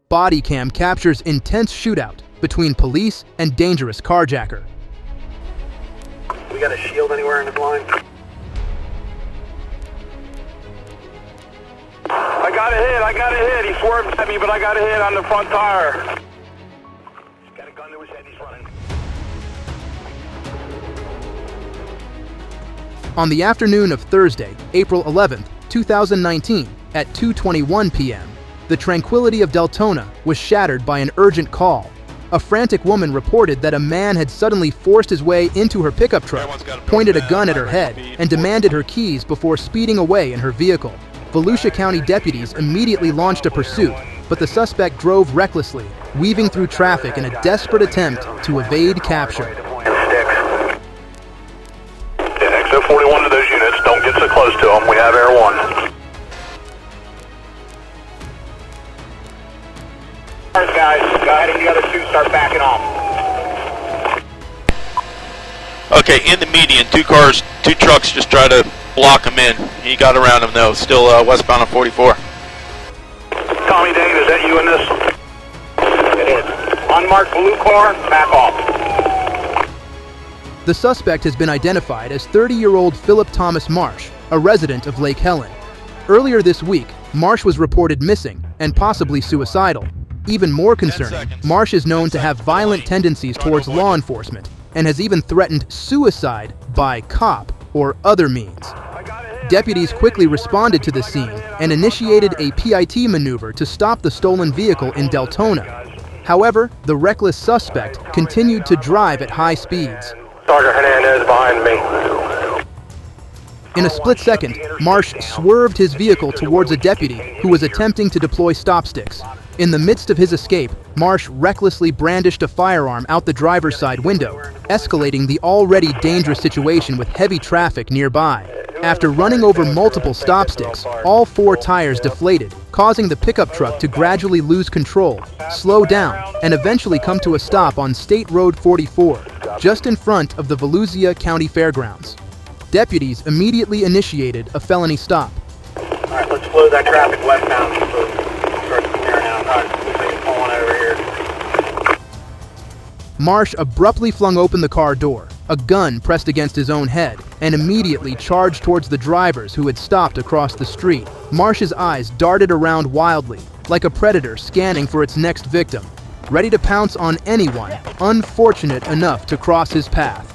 Body cam captures intense shootout between police and dangerous carjacker. We got a shield anywhere in the line? I got a hit. He swerved at me, but I got a hit on the front tire. He's got a gun to his head, he's running. On the afternoon of Thursday, April 11th, 2019, at 2:21 p.m., the tranquility of Deltona was shattered by an urgent call. A frantic woman reported that a man had suddenly forced his way into her pickup truck, pointed a gun at her head, and demanded her keys before speeding away in her vehicle. Volusia County deputies immediately launched a pursuit, but the suspect drove recklessly, weaving through traffic in a desperate attempt to evade capture. Exo 41 to those units, don't get so close to them, we have Air 1. Alright guys, go ahead and the other two start backing off. Okay, in the median, two trucks just try to block him in. He got around him though, still westbound on 44. Tommy Dane, is that you in this? It is. Unmarked blue car, back off. The suspect has been identified as 30-year-old Philip Thomas Marsh, a resident of Lake Helen. Earlier this week, Marsh was reported missing and possibly suicidal. Even more concerning, Marsh is known to have violent tendencies towards law enforcement and has even threatened suicide by cop or other means. Deputies quickly responded to the scene and initiated a PIT maneuver to stop the stolen vehicle in Deltona. However, the reckless suspect continued to drive at high speeds. Sergeant Hernandez behind me. In a split second, Marsh swerved his vehicle towards a deputy who was attempting to deploy stop sticks. In the midst of his escape, Marsh recklessly brandished a firearm out the driver's side window, escalating the already dangerous situation with heavy traffic nearby. After running over multiple stop sticks, all four tires deflated, causing the pickup truck to gradually lose control, slow down, and eventually come to a stop on State Road 44, just in front of the Volusia County Fairgrounds. Deputies immediately initiated a felony stop. Alright, let's flow that traffic westbound. Marsh abruptly flung open the car door, a gun pressed against his own head, and immediately charged towards the drivers who had stopped across the street. Marsh's eyes darted around wildly, like a predator scanning for its next victim, ready to pounce on anyone unfortunate enough to cross his path.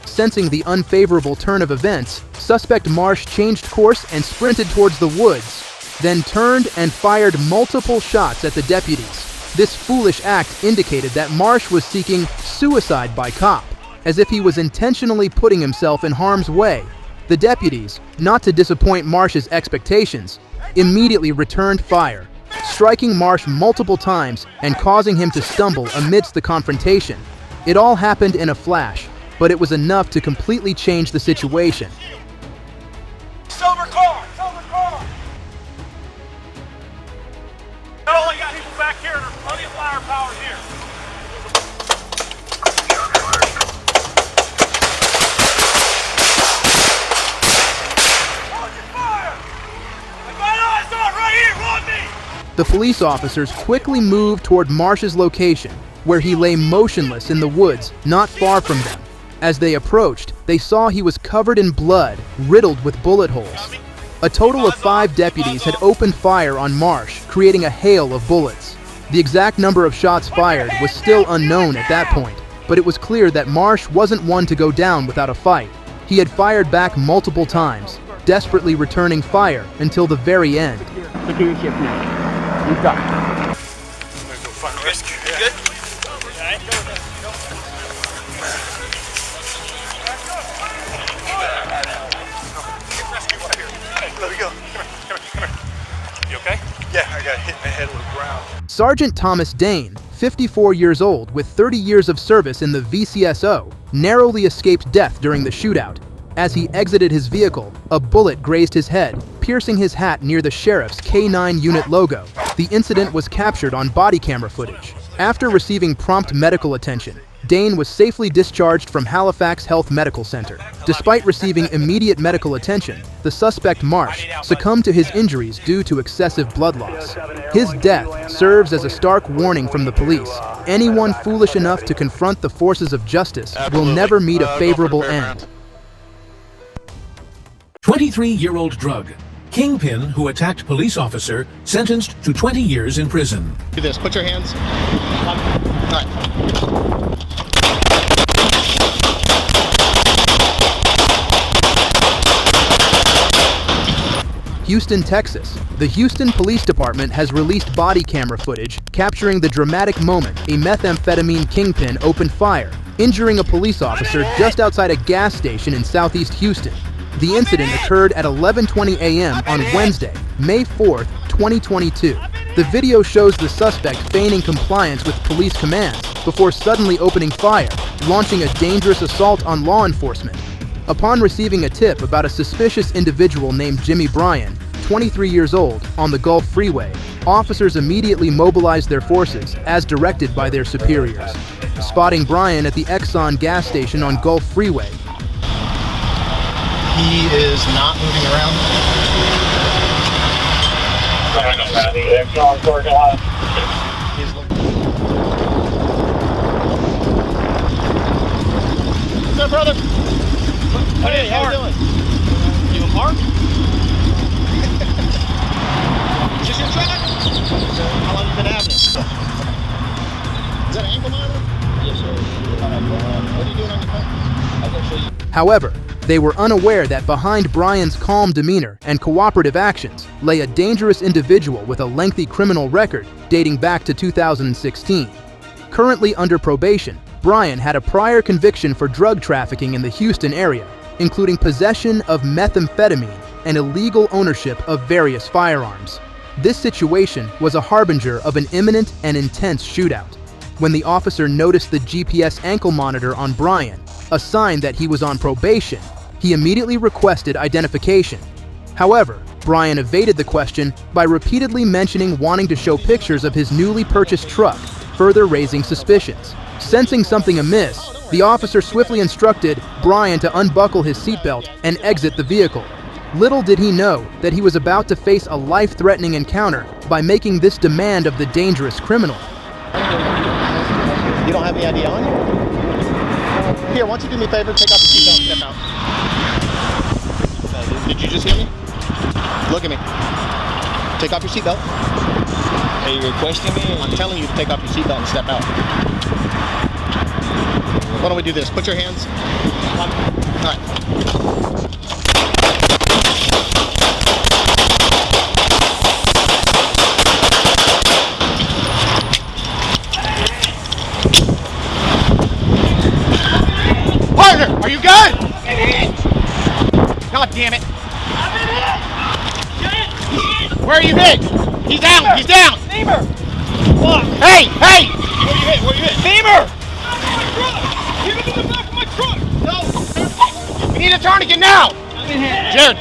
Sensing the unfavorable turn of events, suspect Marsh changed course and sprinted towards the woods, then turned and fired multiple shots at the deputies. This foolish act indicated that Marsh was seeking suicide by cop, as if he was intentionally putting himself in harm's way. The deputies, not to disappoint Marsh's expectations, immediately returned fire, striking Marsh multiple times and causing him to stumble amidst the confrontation. It all happened in a flash, but it was enough to completely change the situation. Silver car! Silver car! Not only got people back here, there's plenty of firepower here. Fire! I got eyes on right here, on me! The police officers quickly moved toward Marsh's location, where he lay motionless in the woods not far from them. As they approached, they saw he was covered in blood, riddled with bullet holes. A total of 5 deputies had opened fire on Marsh, creating a hail of bullets. The exact number of shots fired was still unknown at that point, but it was clear that Marsh wasn't one to go down without a fight. He had fired back multiple times, desperately returning fire until the very end. Look at your ship now. You've got it. You good? Let me go. Come here. You okay? Yeah, I got hit in the head with a ground. Sergeant Thomas Dane, 54 years old with 30 years of service in the VCSO, narrowly escaped death during the shootout. As he exited his vehicle, a bullet grazed his head, piercing his hat near the sheriff's K9 unit logo. The incident was captured on body camera footage. After receiving prompt medical attention, Dane was safely discharged from Halifax Health Medical Center. Despite receiving immediate medical attention, the suspect Marsh succumbed to his injuries due to excessive blood loss. His death serves as a stark warning from the police. Anyone foolish enough to confront the forces of justice will never meet a favorable end. 23-year-old drug. Kingpin who attacked police officer sentenced to 20 years in prison. Do this. Put your hands. All right. Houston, Texas. The Houston Police Department has released body camera footage capturing the dramatic moment a methamphetamine kingpin opened fire, injuring a police officer just outside a gas station in southeast Houston. The incident occurred at 11:20 a.m. on Wednesday, May 4th, 2022. The video shows the suspect feigning compliance with police commands before suddenly opening fire, launching a dangerous assault on law enforcement. Upon receiving a tip about a suspicious individual named Jimmy Bryan, 23 years old, on the Gulf Freeway, officers immediately mobilized their forces as directed by their superiors. Spotting Bryan at the Exxon gas station on Gulf Freeway, He is not moving around. He's looking. What's up, brother? Hey, how you doing? You a park? Is this your truck? How long you been having it? Is that an ankle monitor? Yes, sir. What are you doing on your phone? I'm going to show you. However, they were unaware that behind Bryan's calm demeanor and cooperative actions lay a dangerous individual with a lengthy criminal record dating back to 2016. Currently under probation, Bryan had a prior conviction for drug trafficking in the Houston area, including possession of methamphetamine and illegal ownership of various firearms. This situation was a harbinger of an imminent and intense shootout. When the officer noticed the GPS ankle monitor on Bryan, a sign that he was on probation, he immediately requested identification. However, Bryan evaded the question by repeatedly mentioning wanting to show pictures of his newly purchased truck, further raising suspicions. Sensing something amiss, the officer swiftly instructed Bryan to unbuckle his seatbelt and exit the vehicle. Little did he know that he was about to face a life-threatening encounter by making this demand of the dangerous criminal. You don't have any ID on you? Here, why don't you do me a favor, take off your seatbelt and step out. Did you just hear me? Look at me. Take off your seatbelt. Are you requesting me? I'm telling you to take off your seatbelt and step out. Why don't we do this? Put your hands. All right. Partner, are you good? God damn it. Where are you hit? He's down. He's down. Femur! Hey! Hey! Where you hit? Where you hit? Femur! Get him in the back of my truck! No! We need a tourniquet now! I've been hit. Jared!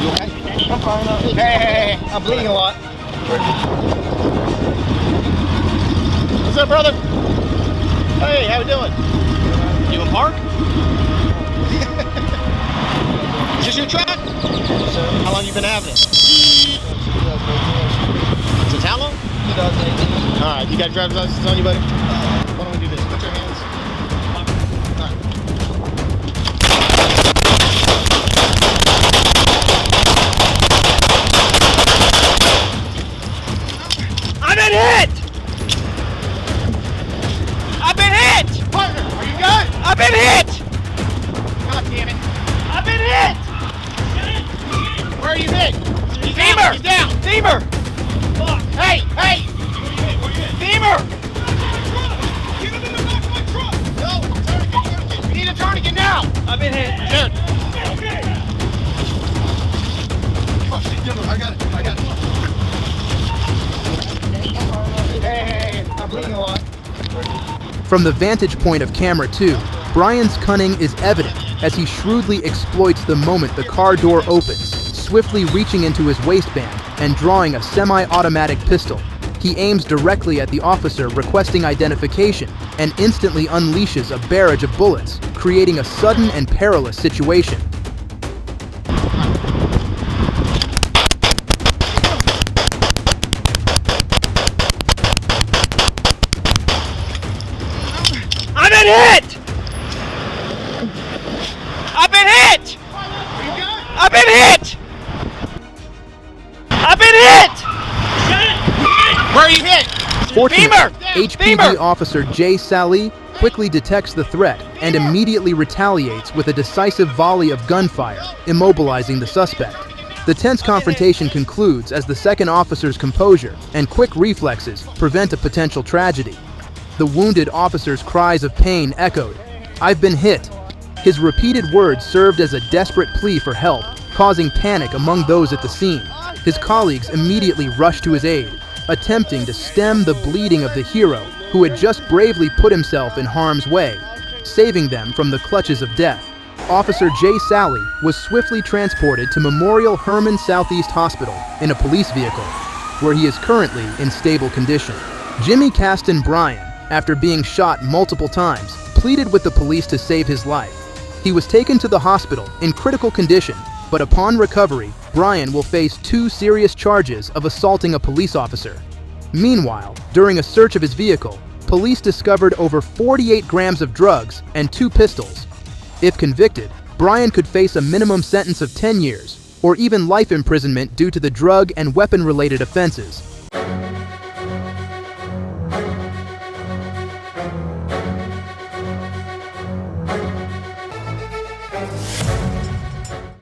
You okay? I'm fine. Hey! I'm bleeding a lot. What's up, brother? Hey, how we doing? You in park? Is this your truck? How long you been having it? Since how long? 2018. Alright, you got driver's license on you, buddy? Why don't we do this? Put your hands. Alright. I've been hit! I've been hit! Partner, are you good? I've been hit! God damn it. I've been hit! Where are you hit? He's Femur! down. He's down. Femur! Hey! Hey! Femur! Get him in the back of my truck! No! Tourniquet! We need a tourniquet now! I've been hit. Jared! I got it. Hey! I'm bleeding a lot. From the vantage point of camera 2, Bryan's cunning is evident as he shrewdly exploits the moment the car door opens, swiftly reaching into his waistband and drawing a semi-automatic pistol. He aims directly at the officer requesting identification and instantly unleashes a barrage of bullets, creating a sudden and perilous situation. I've been hit! I've been hit! I've been hit! I've been hit! Where are you hit? Fortunately, Beamer! HPD Beamer! officer Jay Sally quickly detects the threat and immediately retaliates with a decisive volley of gunfire, immobilizing the suspect. The tense confrontation concludes as the second officer's composure and quick reflexes prevent a potential tragedy. The wounded officer's cries of pain echoed, "I've been hit." His repeated words served as a desperate plea for help, causing panic among those at the scene. His colleagues immediately rushed to his aid, attempting to stem the bleeding of the hero who had just bravely put himself in harm's way, saving them from the clutches of death. Officer Jay Sally was swiftly transported to Memorial Hermann Southeast Hospital in a police vehicle, where he is currently in stable condition. Jimmy Caston Bryan, after being shot multiple times, pleaded with the police to save his life. He was taken to the hospital in critical condition, but upon recovery, Bryan will face 2 serious charges of assaulting a police officer. Meanwhile, during a search of his vehicle, police discovered over 48 grams of drugs and 2 pistols. If convicted, Bryan could face a minimum sentence of 10 years, or even life imprisonment due to the drug and weapon-related offenses.